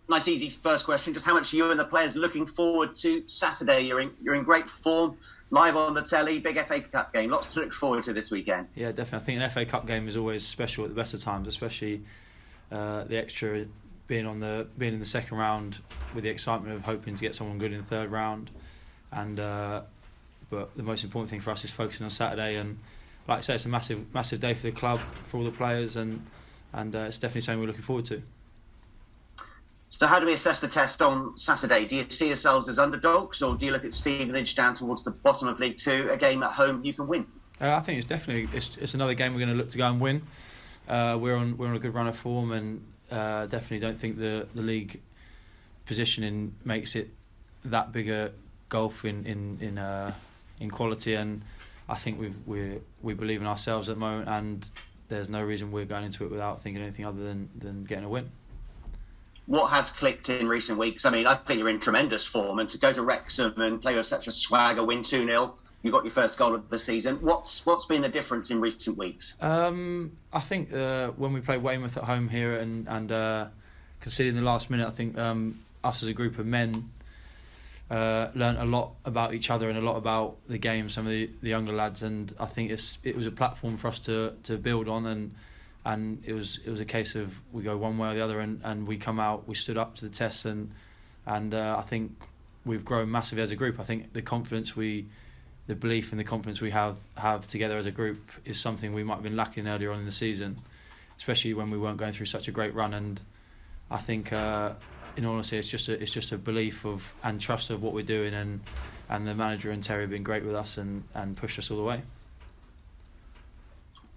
Nice, easy first question. Just how much are you and the players looking forward to Saturday? You're in great form, live on the telly, big FA Cup game. Lots to look forward to this weekend. Yeah, definitely. I think an FA Cup game is always special at the best of times, especially the extra being in the second round with the excitement of hoping to get someone good in the third round. And but the most important thing for us is focusing on Saturday. And like I say, it's a massive day for the club, for all the players, and it's definitely something we're looking forward to. So how do we assess the test on Saturday? Do you see yourselves as underdogs, or do you look at Stevenage down towards the bottom of League Two, a game at home you can win? I think it's another game we're going to look to go and win. We're on a good run of form, and definitely don't think the league positioning makes it that big a gulf in quality. And I think we believe in ourselves at the moment, and there's no reason we're going into it without thinking anything other than getting a win. What has clicked in recent weeks? I mean, I think you're in tremendous form, and to go to Wrexham and play with such a swagger, win 2-0, you got your first goal of the season. What's been the difference in recent weeks? I think when we played Weymouth at home here and conceding the last minute, I think us as a group of men learnt a lot about each other and a lot about the game, some of the younger lads, and I think it was a platform for us to build on, and it was a case of we go one way or the other, and we come out, we stood up to the test, and I think we've grown massively as a group. I think the belief and the confidence we have together as a group is something we might have been lacking earlier on in the season, especially when we weren't going through such a great run. And I think, in all honesty, it's just a belief of and trust of what we're doing, and the manager and Terry have been great with us and pushed us all the way.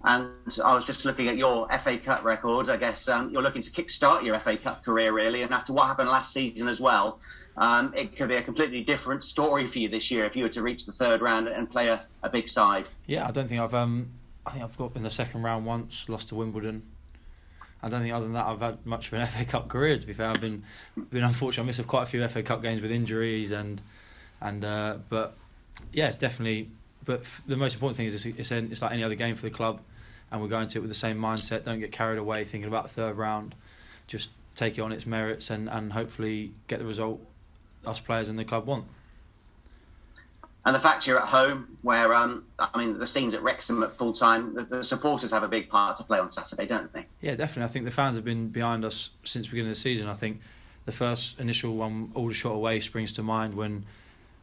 And I was just looking at your FA Cup record. I guess you're looking to kickstart your FA Cup career, really. And after what happened last season as well, it could be a completely different story for you this year if you were to reach the third round and play a big side. Yeah, I don't think I've got in the second round once, lost to Wimbledon. I don't think other than that I've had much of an FA Cup career. To be fair, I've been unfortunate. I missed quite a few FA Cup games with injuries but yeah, it's definitely. But the most important thing is it's like any other game for the club. And we're going to it with the same mindset. Don't get carried away thinking about the third round. Just take it on its merits and hopefully get the result us players and the club want. And the fact you're at home, where the scenes at Wrexham at full time, the supporters have a big part to play on Saturday, don't they? Yeah, definitely. I think the fans have been behind us since the beginning of the season. I think the first initial one, Aldershot away, springs to mind when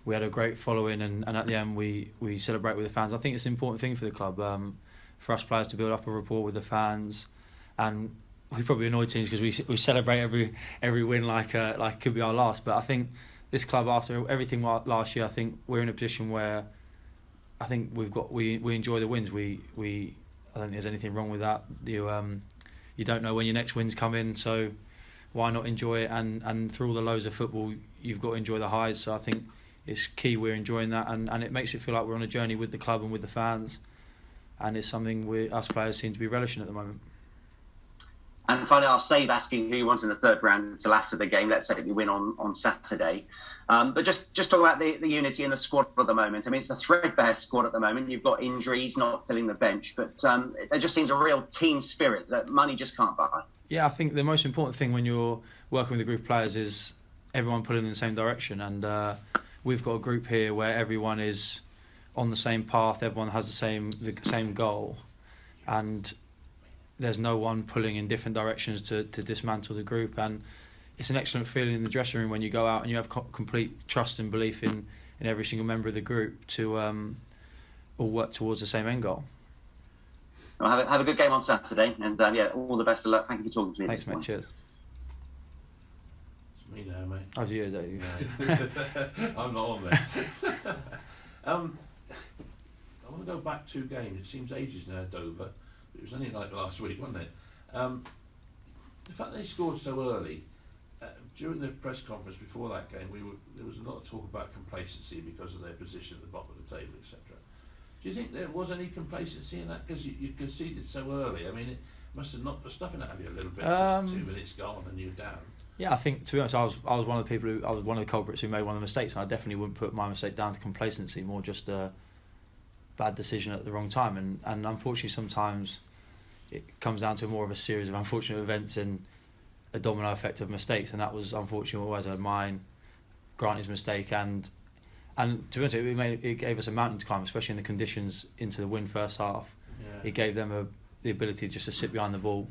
we had a great following, and at the end we celebrate with the fans. I think it's an important thing for the club. For us players to build up a rapport with the fans, and we probably annoy teams because we celebrate every win like it could be our last. But I think this club, after everything last year, I think we're in a position where I think we enjoy the wins. I don't think there's anything wrong with that. You don't know when your next win's coming, so why not enjoy it? And through all the lows of football, you've got to enjoy the highs. So I think it's key we're enjoying that, and it makes it feel like we're on a journey with the club and with the fans. And it's something us players seem to be relishing at the moment. And finally, I'll save asking who you want in the third round until after the game. Let's say that you win on Saturday. But just talk about the unity in the squad at the moment. I mean, it's a threadbare squad at the moment. You've got injuries not filling the bench, but there just seems a real team spirit that money just can't buy. Yeah, I think the most important thing when you're working with a group of players is everyone pulling in the same direction. And we've got a group here where everyone is on the same path, everyone has the same goal, and there's no one pulling in different directions to dismantle the group. And it's an excellent feeling in the dressing room when you go out and you have complete trust and belief in every single member of the group to all work towards the same end goal. Well, have a good game on Saturday, and all the best of luck. Thank you for talking to me. Thanks, mate. Cheers. It's me now, mate. How's you, Dave? I'm not on there. I want to go back 2 games. It seems ages now, Dover. It was only like last week, wasn't it? The fact they scored so early, during the press conference before that game, there was a lot of talk about complacency because of their position at the bottom of the table, etc. Do you think there was any complacency in that? Because you conceded so early. I mean, it must have knocked the stuffing out of you a little bit. Just 2 minutes gone and you're down. Yeah, I think, to be honest, I was one of the people I was one of the culprits who made one of the mistakes, and I definitely wouldn't put my mistake down to complacency, more just a bad decision at the wrong time. And unfortunately, sometimes it comes down to more of a series of unfortunate events, and a domino effect of mistakes, and that was unfortunately always mine, Granty's mistake, and to be honest, it gave us a mountain to climb, especially in the conditions into the win first half. Yeah. It gave them the ability just to sit behind the ball,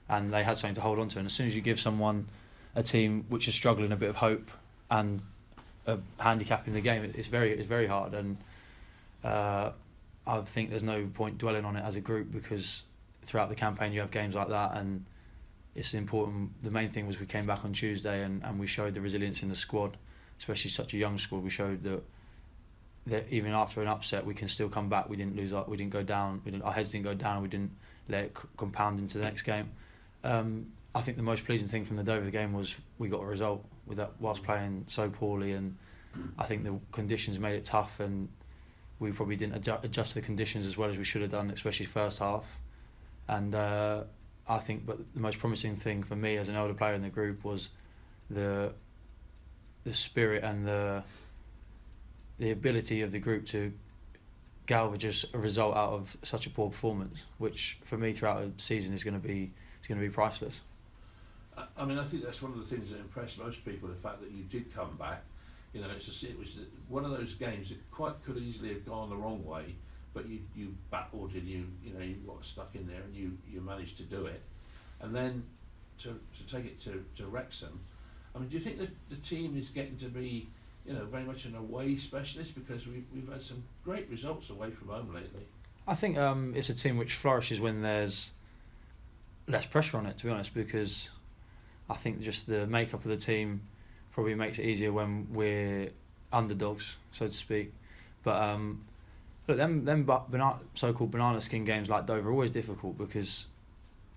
and they had something to hold on to. And as soon as you give someone, a team which is struggling, a bit of hope and a handicap in the game, it's very hard. And I think there's no point dwelling on it as a group, because throughout the campaign you have games like that, and it's important. The main thing was we came back on Tuesday and we showed the resilience in the squad, especially such a young squad. We showed that even after an upset we can still come back. We didn't lose. We didn't go down. Our heads didn't go down. We didn't let it compound into the next game. I think the most pleasing thing from the Dover game was we got a result with that whilst playing so poorly, and I think the conditions made it tough, and we probably didn't adjust the conditions as well as we should have done, especially first half. And I think, but the most promising thing for me as an older player in the group was the spirit and the ability of the group to salvage a result out of such a poor performance, which for me throughout a season is going to be priceless. I mean, I think that's one of the things that impressed most people, the fact that you did come back. You know, it was one of those games that quite could easily have gone the wrong way, but you battled and you got stuck in there and you managed to do it. And then to take it to Wrexham, I mean, do you think that the team is getting to be, very much an away specialist, because we've had some great results away from home lately? I think it's a team which flourishes when there's less pressure on it, to be honest, because I think just the makeup of the team probably makes it easier when we're underdogs, so to speak. But look, them so-called banana skin games like Dover are always difficult, because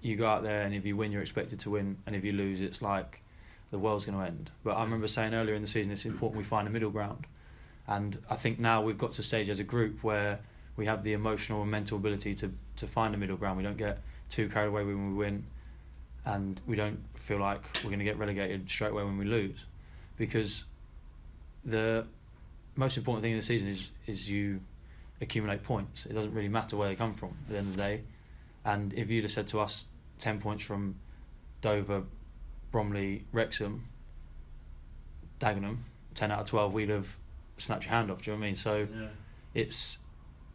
you go out there and if you win, you're expected to win, and if you lose, it's like the world's going to end. But I remember saying earlier in the season it's important we find a middle ground, and I think now we've got to a stage as a group where we have the emotional and mental ability to find a middle ground. We don't get too carried away when we win, and we don't feel like we're going to get relegated straight away when we lose, because the most important thing in the season is you accumulate points. It doesn't really matter where they come from at the end of the day. And if you'd have said to us 10 points from Dover, Bromley, Wrexham, Dagenham, 10 out of 12, we'd have snapped your hand off. Do you know what I mean? So it's,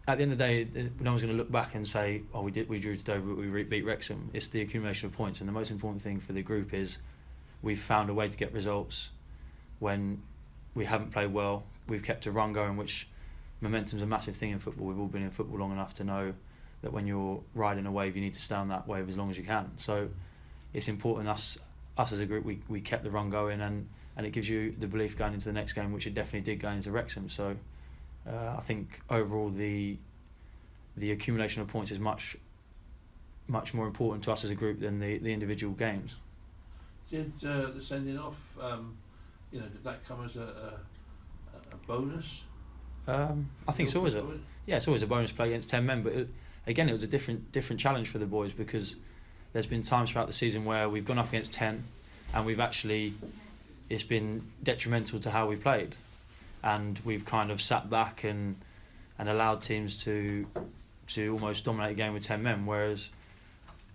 at the end of the day, no one's going to look back and say, oh, we drew to Dover, but we beat Wrexham. It's the accumulation of points, and the most important thing for the group is we've found a way to get results when we haven't played well. We've kept a run going, which momentum's a massive thing in football. We've all been in football long enough to know that when you're riding a wave, you need to stay on that wave as long as you can. So it's important us as a group, we kept the run going, and it gives you the belief going into the next game, which it definitely did going into Wrexham. So I think overall the accumulation of points is much more important to us as a group than the individual games. Did the sending off, did that come as a bonus? I think it's always a bonus play against 10 men, but again, it was a different challenge for the boys, because there's been times throughout the season where we've gone up against 10 and it's been detrimental to how we played, and we've kind of sat back and allowed teams to almost dominate a game with 10 men, whereas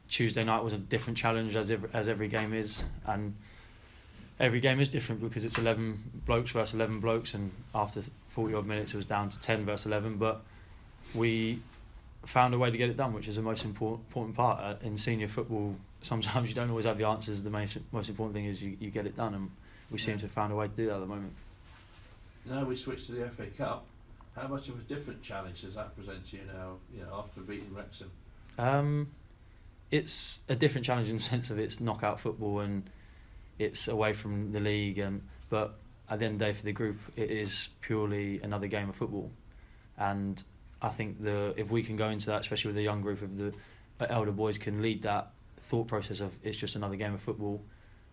Tuesday night was a different challenge, as every game is, and every game is different because it's 11 blokes versus 11 blokes, and after 40 odd minutes it was down to 10 versus 11, but we found a way to get it done, which is the most important part. In senior football, sometimes you don't always have the answers. The most important thing is you get it done, and we seem to have found a way to do that at the moment. Now we switch to the FA Cup. How much of a different challenge does that present to you now, after beating Wrexham? It's a different challenge in the sense of it's knockout football and it's away from the league, but at the end of the day for the group it is purely another game of football, and I think if we can go into that, especially with a young group of the elder boys, can lead that thought process of it's just another game of football.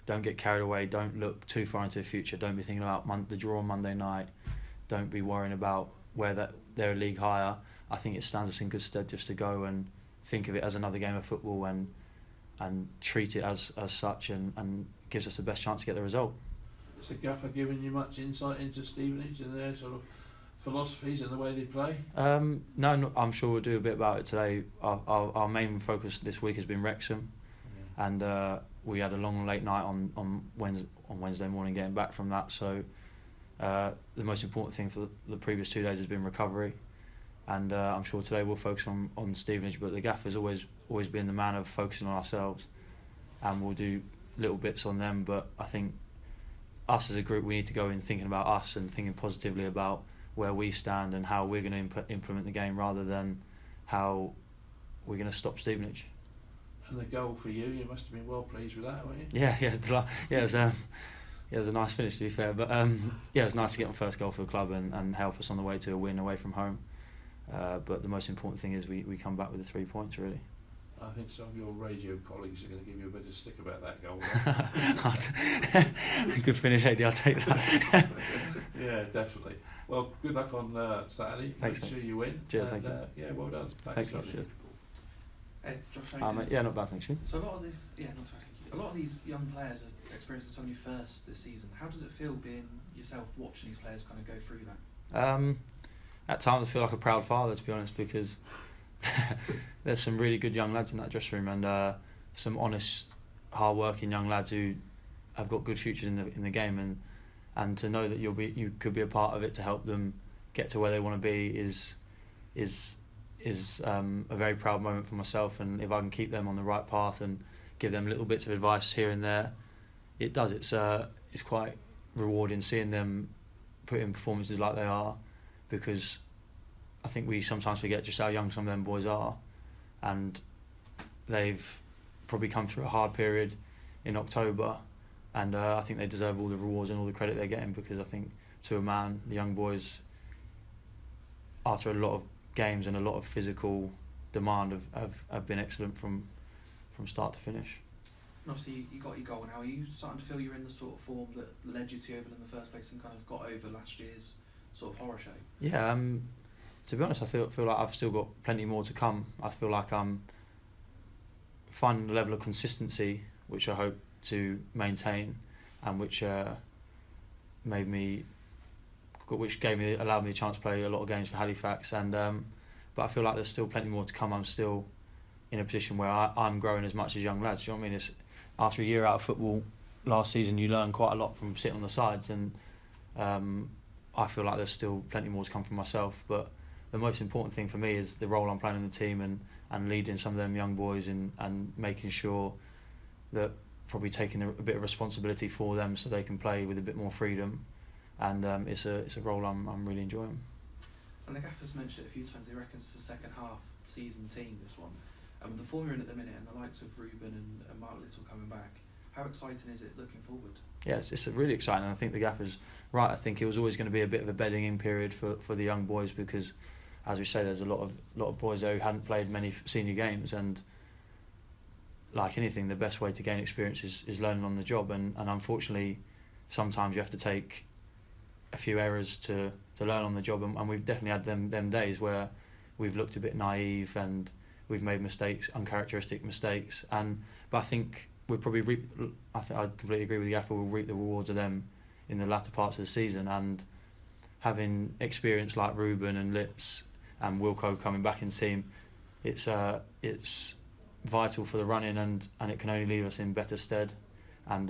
Don't get carried away. Don't look too far into the future. Don't be thinking about the draw on Monday night. Don't be worrying about where they're a league higher. I think it stands us in good stead just to go and think of it as another game of football and treat it as such, and gives us the best chance to get the result. Has the gaffer given you much insight into Stevenage and their sort of philosophies and the way they play? No, I'm sure we'll do a bit about it today. Our main focus this week has been Wrexham, and we had a long late night on Wednesday morning getting back from that. So the most important thing for the previous 2 days has been recovery, and I'm sure today we'll focus on Stevenage, but the gaffer's always been the man of focusing on ourselves, and we'll do little bits on them. But I think us as a group, we need to go in thinking about us and thinking positively about where we stand and how we're going to implement the game, rather than how we're going to stop Stevenage. And the goal for you must have been well pleased with that, weren't you? Yeah, it was a nice finish, to be fair. But it was nice to get my first goal for the club and help us on the way to a win away from home. But the most important thing is we come back with the 3 points, really. I think some of your radio colleagues are going to give you a bit of stick about that goal. Good finish, AD, I'll take that. Yeah, definitely. Well, good luck on Saturday. Thanks, Make sure you win. Cheers, and, thank you. Yeah, well done. Thanks much, cheers. Josh, how you doing? Yeah, not bad, thanks. You? So a lot of these young players are experiencing so many firsts this season. How does it feel being yourself watching these players kind of go through that? At times I feel like a proud father, to be honest, because there's some really good young lads in that dressing room, and some honest, hard-working young lads who have got good futures in the game, and to know that you could be a part of it to help them get to where they want to be is a very proud moment for myself. And if I can keep them on the right path and give them little bits of advice here and there, it does. It's quite rewarding seeing them put in performances like they are, because I think we sometimes forget just how young some of them boys are, and they've probably come through a hard period in October, and I think they deserve all the rewards and all the credit they're getting, because I think to a man, the young boys, after a lot of games and a lot of physical demand, have been excellent from start to finish. And obviously you got your goal now. Are you starting to feel you're in the sort of form that led you to Oval in the first place and kind of got over last year's sort of horror show? Yeah, to be honest, I feel like I've still got plenty more to come. I feel like I'm finding a level of consistency which I hope to maintain, and which allowed me a chance to play a lot of games for Halifax. And but I feel like there's still plenty more to come. I'm still in a position where I'm growing as much as young lads. Do you know what I mean? After a year out of football last season, you learn quite a lot from sitting on the sides, and I feel like there's still plenty more to come from myself. But the most important thing for me is the role I'm playing in the team, and leading some of them young boys, and making sure that probably taking a bit of responsibility for them so they can play with a bit more freedom. And it's a role I'm really enjoying. And the gaffer's mentioned it a few times. He reckons it's a second half season team, this one. And with the form you're in at the minute, and the likes of Ruben and Mark Little coming back, how exciting is it looking forward? Yes, it's really exciting. And I think the gaffer's right. I think it was always going to be a bit of a bedding in period for the young boys, because, as we say, there's a lot of boys there who hadn't played many senior games, and like anything, the best way to gain experience is learning on the job. And unfortunately, sometimes you have to take a few errors to learn on the job, and we've definitely had them days where we've looked a bit naive and we've made mistakes, uncharacteristic mistakes. But I think we'll probably I completely agree with the gaffer. We'll reap the rewards of them in the latter parts of the season. And having experience like Ruben and Litz and Wilco coming back in the team, it's vital for the running, and it can only leave us in better stead, and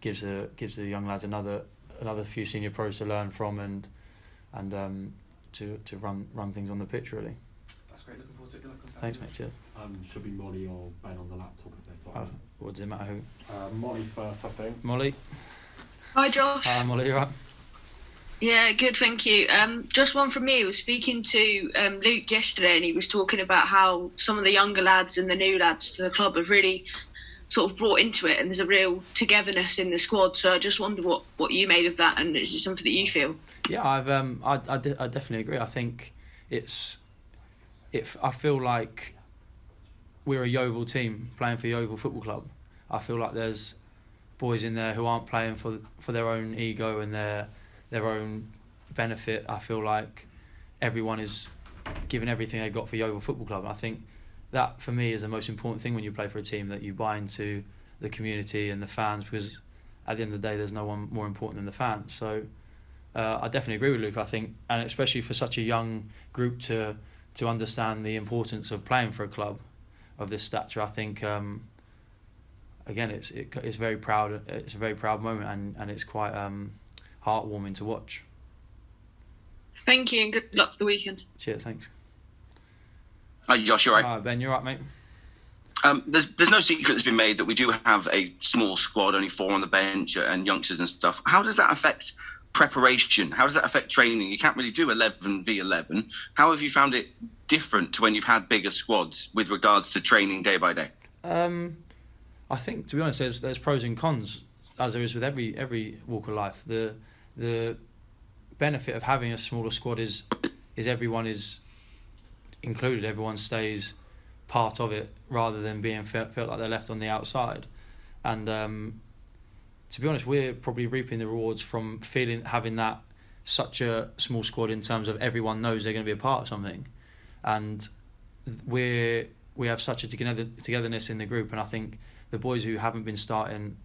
gives the young lads another few senior pros to learn from, and to run things on the pitch, really. That's great. Looking forward to it. Good luck on Saturday. Thanks, mate. Cheers. Should be Molly or Ben on the laptop if they've got them. What does it matter who? Molly first, I think. Molly. Hi, Josh. Hi, Molly. You right? Yeah, good, thank you. Just one from me. I was speaking to Luke yesterday, and he was talking about how some of the younger lads and the new lads to the club have really sort of brought into it, and there's a real togetherness in the squad. So I just wonder what you made of that, and is it something that you feel? Yeah, I definitely agree. I think I feel like we're a Yeovil team playing for Yeovil Football Club. I feel like there's boys in there who aren't playing for their own ego and their own benefit. I feel like everyone is giving everything they got for Yeovil Football Club. And I think that, for me, is the most important thing when you play for a team, that you buy into the community and the fans, because at the end of the day, there's no one more important than the fans. So I definitely agree with Luke. I think, and especially for such a young group to understand the importance of playing for a club of this stature, I think again, it's very proud. It's a very proud moment, and it's quite heartwarming to watch. Thank you, and good luck for the weekend. Cheers, thanks. Hi, Josh, you all right? Ben, you're right, mate. There's no secret that's been made that we do have a small squad, only 4 on the bench and youngsters and stuff. How does that affect preparation? How does that affect training? You can't really do 11v11. How have you found it different to when you've had bigger squads with regards to training day by day? I think, to be honest, there's pros and cons, as there is with every walk of life. The benefit of having a smaller squad is everyone is included. Everyone stays part of it rather than being felt like they're left on the outside. And to be honest, we're probably reaping the rewards from having that such a small squad in terms of everyone knows they're going to be a part of something, and we have such a togetherness in the group. And I think the boys who haven't been starting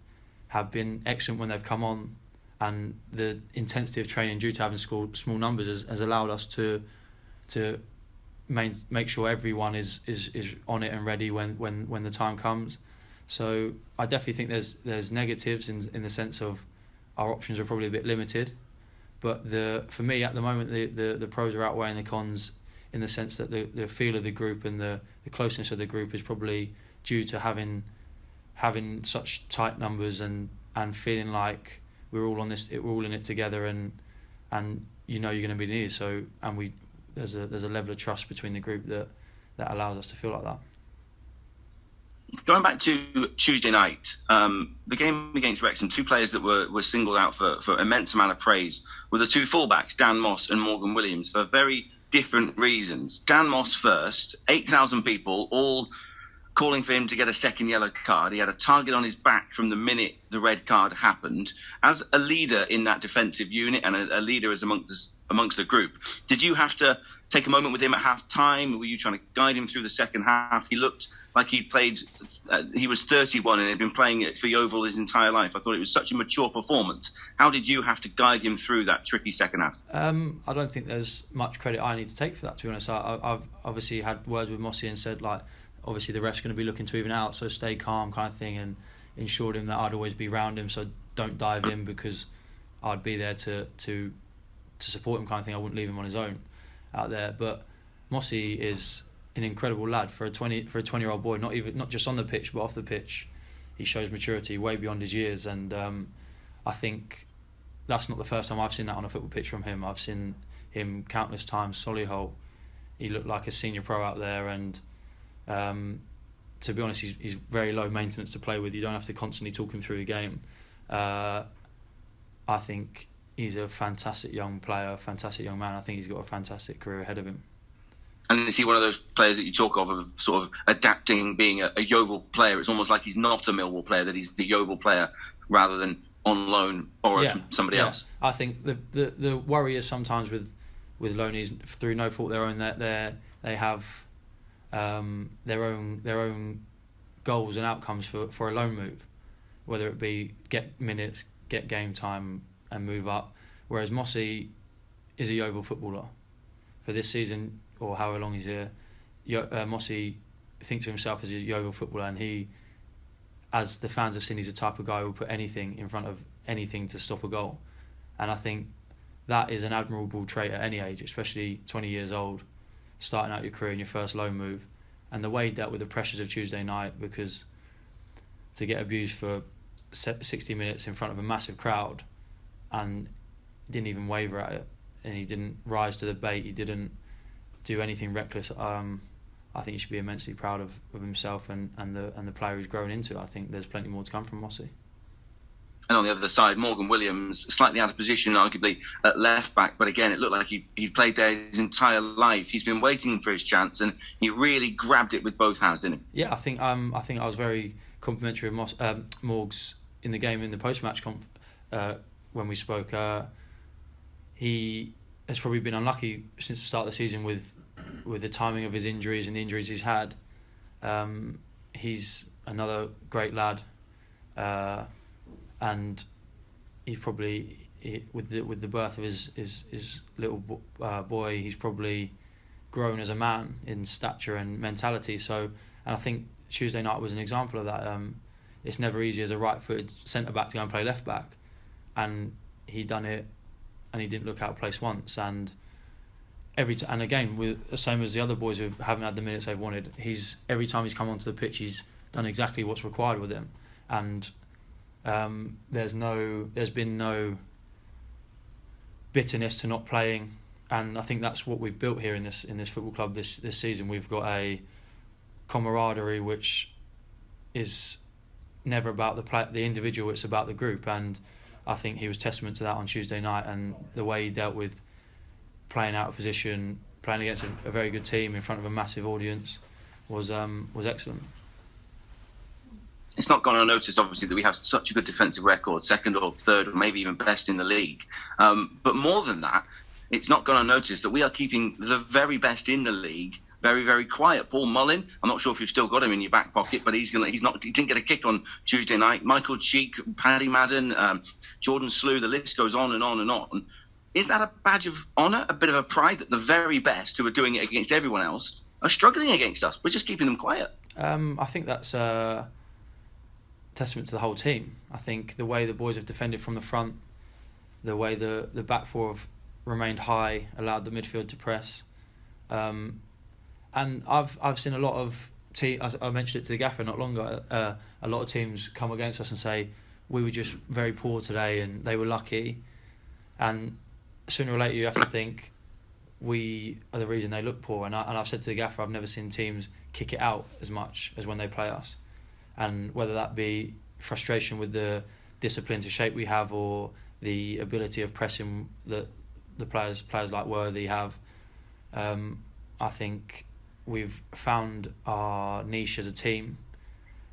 have been excellent when they've come on, and the intensity of training due to having small numbers has allowed us to make sure everyone is on it and ready when the time comes. So I definitely think there's negatives in the sense of our options are probably a bit limited, but for me at the moment the pros are outweighing the cons in the sense that the feel of the group and the closeness of the group is probably due to having such tight numbers and feeling like we're all in it together, and you're going to be needed. So there's a level of trust between the group that allows us to feel like that. Going back to Tuesday night, the game against Wrexham, 2 players that were singled out for immense amount of praise were the 2 fullbacks, Dan Moss and Morgan Williams, for very different reasons. Dan Moss first, 8,000 people all calling for him to get a second yellow card. He had a target on his back from the minute the red card happened. As a leader in that defensive unit and a leader as amongst the group, did you have to take a moment with him at half-time? Were you trying to guide him through the second half? He looked like he'd played... he was 31 and had been playing it for Yeovil his entire life. I thought it was such a mature performance. How did you have to guide him through that tricky second half? I don't think there's much credit I need to take for that, to be honest. I've obviously had words with Mossy and said, like, obviously the ref's going to be looking to even out, so stay calm kind of thing, and ensured him that I'd always be around him, so don't dive in because I'd be there to support him kind of thing. I wouldn't leave him on his own out there. But Mossy is an incredible lad for a 20-year-old boy, not just on the pitch but off the pitch. He shows maturity way beyond his years, and I think that's not the first time I've seen that on a football pitch from him. I've seen him countless times. Solihull, he looked like a senior pro out there, and to be honest, he's very low maintenance to play with. You don't have to constantly talk him through the game. I think he's a fantastic young player, fantastic young man. I think he's got a fantastic career ahead of him. And is he one of those players that you talk of sort of adapting, being a Yeovil player? It's almost like he's not a Millwall player, that he's the Yeovil player rather than on loan borrowed from somebody else. I think the worry is sometimes with loanees, through no fault of their own, that they have their own goals and outcomes for a loan move, whether it be get minutes, get game time and move up. Whereas Mossy is a Yeovil footballer. For this season, or however long he's here, Mossy thinks of himself as a Yeovil footballer, and he, as the fans have seen, he's the type of guy who will put anything in front of anything to stop a goal. And I think that is an admirable trait at any age, especially 20 years old, starting out your career in your first loan move. And the way he dealt with the pressures of Tuesday night, because to get abused for 60 minutes in front of a massive crowd and didn't even waver at it, and he didn't rise to the bait, he didn't do anything reckless. I think he should be immensely proud of himself and the player he's grown into. I think there's plenty more to come from Mossy. And on the other side, Morgan Williams, slightly out of position, arguably at left back, but again, it looked like he played there his entire life. He's been waiting for his chance, and he really grabbed it with both hands, didn't he? Yeah, I think I was very complimentary of Morgs in the game in the post-match when we spoke. He has probably been unlucky since the start of the season with the timing of his injuries and the injuries he's had. He's another great lad. And he's probably, with the birth of his little boy, he's probably grown as a man in stature and mentality. So, and I think Tuesday night was an example of that. it's never easy as a right-footed centre-back to go and play left-back. And he done it, and he didn't look out of place once. And and again, with the same as the other boys who haven't had the minutes they've wanted, every time he's come onto the pitch, he's done exactly what's required with him. And there's been no bitterness to not playing. And I think that's what we've built here in this football club this season. We've got a camaraderie which is never about the individual, it's about the group. And I think he was testament to that on Tuesday night, and the way he dealt with playing out of position, playing against a very good team in front of a massive audience was excellent. It's not gone unnoticed, obviously, that we have such a good defensive record, second or third, or maybe even best in the league. But more than that, it's not gone unnoticed that we are keeping the very best in the league very, very quiet. Paul Mullin, I'm not sure if you've still got him in your back pocket, but he didn't get a kick on Tuesday night. Michael Cheek, Paddy Madden, Jordan Slew, the list goes on and on and on. Is that a badge of honour, a bit of a pride that the very best, who are doing it against everyone else, are struggling against us? We're just keeping them quiet. I think that's a testament to the whole team. I think the way the boys have defended from the front, the way the back four have remained high, allowed the midfield to press. And I've seen a lot of I mentioned it to the gaffer not long ago. A lot of teams come against us and say we were just very poor today and they were lucky. And sooner or later you have to think we are the reason they look poor. And I've said to the gaffer, I've never seen teams kick it out as much as when they play us. And whether that be frustration with the discipline to shape we have, or the ability of pressing that the players like Worthy have, I think we've found our niche as a team,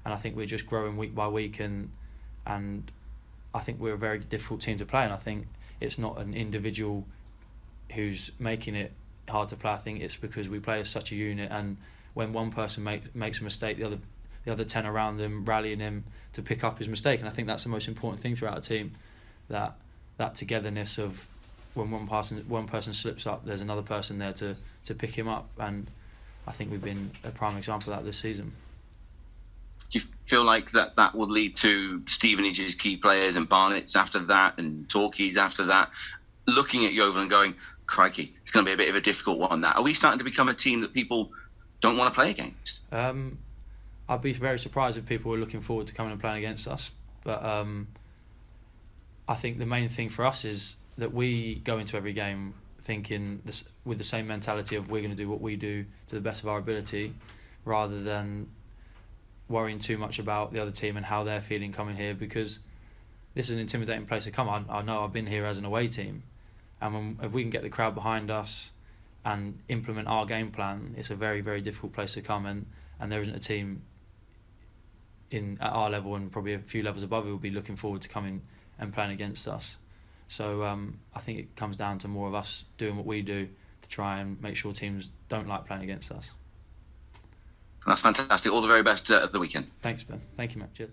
and I think we're just growing week by week, and I think we're a very difficult team to play, and I think it's not an individual who's making it hard to play. I think it's because we play as such a unit, and when one person makes a mistake, the other 10 around them rallying him to pick up his mistake. And I think that's the most important thing throughout a team, that togetherness of when one person slips up, there's another person there to pick him up. And I think we've been a prime example of that this season. Do you feel like that will lead to Stevenage's key players and Barnett's after that and Torquay's after that looking at Yeovil and going, crikey, it's going to be a bit of a difficult one? That are we starting to become a team that people don't want to play against? I'd be very surprised if people were looking forward to coming and playing against us. But I think the main thing for us is that we go into every game thinking with the same mentality of we're going to do what we do to the best of our ability, rather than worrying too much about the other team and how they're feeling coming here, because this is an intimidating place to come. I know I've been here as an away team, and if we can get the crowd behind us and implement our game plan, it's a very, very difficult place to come, and there isn't a team at our level and probably a few levels above it will be looking forward to coming and playing against us. So I think it comes down to more of us doing what we do to try and make sure teams don't like playing against us. That's fantastic. All the very best at the weekend. Thanks, Ben. Thank you, mate. Cheers.